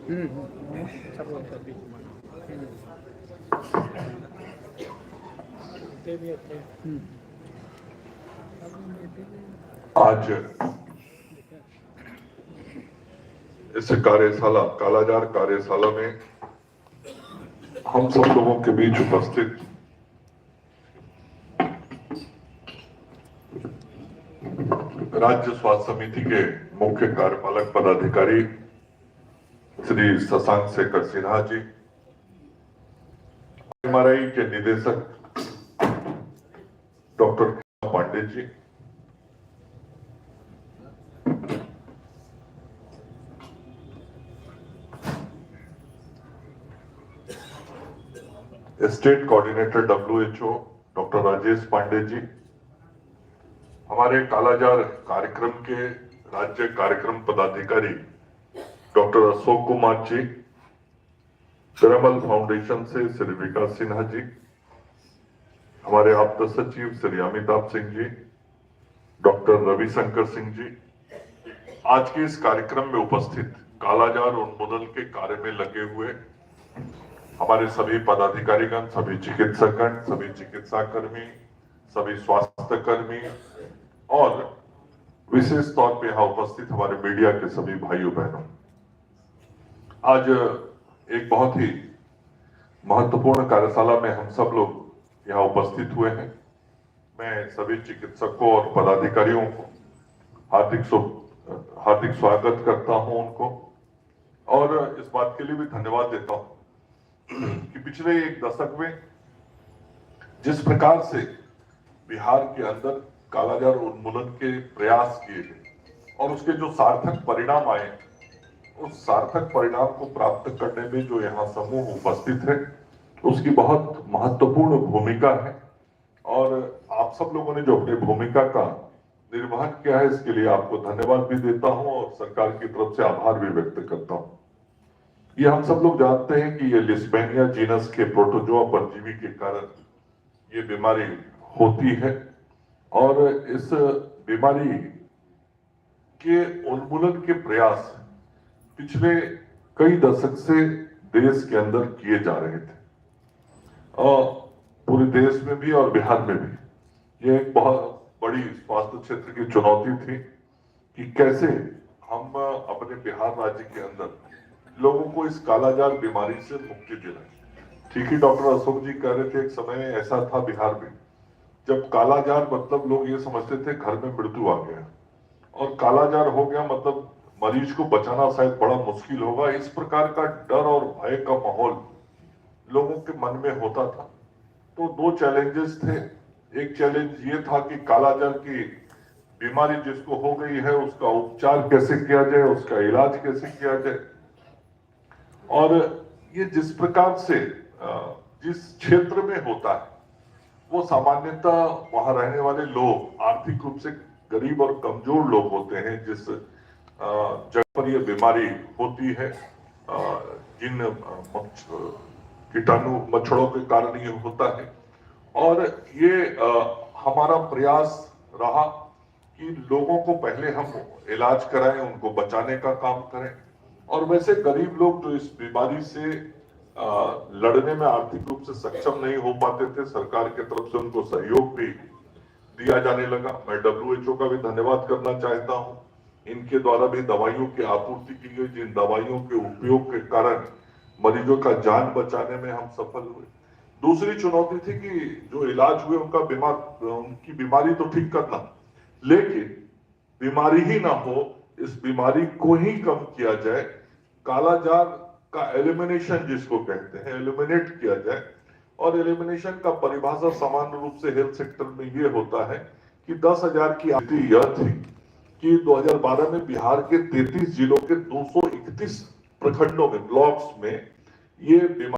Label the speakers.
Speaker 1: सब लोग सब बीच में भी अच्छे।
Speaker 2: आज इस कार्यशाला कालाजार कार्यशाला में हम सब लोगों के बीच उपस्थित राज्य स्वास्थ्य समिति के मुख्य कार्यपालक पदाधिकारी श्री शशांक शेखर सिन्हा जी, एमआरआई के निदेशक doctor Pandey ji, state coordinator WHO doctor Rajesh Pandey ji, हमारे कालाजार कार्यक्रम के राज्य कार्यक्रम पदाधिकारी डॉक्टर अशोक कुमार जी, पिरामल फाउंडेशन से श्री विकास सिन्हा जी, हमारे आप्त सचिव श्री अमिताभ सिंह जी, डॉक्टर रविशंकर सिंह जी, आज के इस कार्यक्रम में उपस्थित कालाजार उन्मूलन के कार्य में लगे हुए हमारे सभी पदाधिकारीगण, सभी चिकित्सकगण, सभी चिकित्सा कर्मी, सभी स्वास्थ्य कर्मी और विशेष तौर पे यहाँ उपस्थित हमारे मीडिया के सभी भाइयों बहनों, आज एक बहुत ही महत्वपूर्ण कार्यशाला में हम सब लोग यहाँ उपस्थित हुए हैं। मैं सभी चिकित्सकों और पदाधिकारियों को हार्दिक स्वागत करता हूं उनको, और इस बात के लिए भी धन्यवाद देता हूं कि पिछले एक दशक में जिस प्रकार से बिहार के अंदर कालाजार उन्मूलन के प्रयास किए गए और उसके जो सार्थक परिणाम आए, उस सार्थक परिणाम को प्राप्त करने में जो यहाँ समूह उपस्थित है उसकी बहुत महत्वपूर्ण भूमिका है, और आप सब लोगों ने जो अपनी भूमिका का निर्वहन किया है इसके लिए आपको धन्यवाद भी देता हूं और सरकार की तरफ से आभार भी व्यक्त करता हूं। ये हम सब लोग जानते हैं कि ये लिस्पेनिया जीनस के प्रोटोजोआ परजीवी के कारण ये बीमारी होती है, और इस बीमारी के उन्मूलन के प्रयास पिछले कई दशक से देश के अंदर किए जा रहे थे, और पूरे देश में भी और बिहार में भी। ये एक बहुत बड़ी स्वास्थ्य क्षेत्र की चुनौती थी कि कैसे हम अपने बिहार राज्य के अंदर लोगों को इस कालाजार बीमारी से मुक्ति दिलाएं। ठीक ही डॉक्टर अशोक जी कह रहे थे, एक समय ऐसा था बिहार में जब कालाजार मतलब लोग ये समझते थे घर में मृत्यु आ गया, और कालाजार हो गया मतलब मरीज को बचाना शायद बड़ा मुश्किल होगा। इस प्रकार का डर और भय का माहौल लोगों के मन में होता था। तो दो चैलेंजेस थे। एक चैलेंज ये था कि कालाजार की बीमारी जिसको हो गई है उसका उपचार कैसे किया जाए, उसका इलाज कैसे किया जाए, और ये जिस प्रकार से जिस क्षेत्र में होता है वो सामान्यतः वहां रहने वाले लोग आर्थिक रूप से गरीब और कमजोर लोग होते हैं। जिस जगह पर ये बीमारी होती है, जिन कीटाणु मच्छरों के कारण ये होता है, और ये हमारा प्रयास रहा कि लोगों को पहले हम इलाज कराएं, उनको बचाने का काम करें, और वैसे गरीब लोग जो इस बीमारी से लड़ने में आर्थिक रूप से सक्षम नहीं हो पाते थे, सरकार की तरफ से उनको सहयोग भी दिया जाने लगा। मैं WHO का भी धन्यवाद करना चाहता हूं। इनके द्वारा भी दवाइयों की आपूर्ति की गई, जिन दवाइयों के उपयोग के कारण मरीजों का जान बचाने में हम सफल हुए। दूसरी चुनौती थी कि जो इलाज हुए उनकी बीमारी तो ठीक करना, लेकिन बीमारी ही ना हो, इस बीमारी को ही कम किया जाए, कालाजार का एलिमिनेशन जिसको कहते हैं, एलिमिनेट किया जाए। और एलिमिनेशन का परिभाषा सामान्य रूप से हेल्थ सेक्टर में ये होता है कि 10,000 की स्थिति यह थी कि 2012 में बिहार के 33 जिलों के 231 प्रखंडों में, ब्लॉक्स में ये बीमारी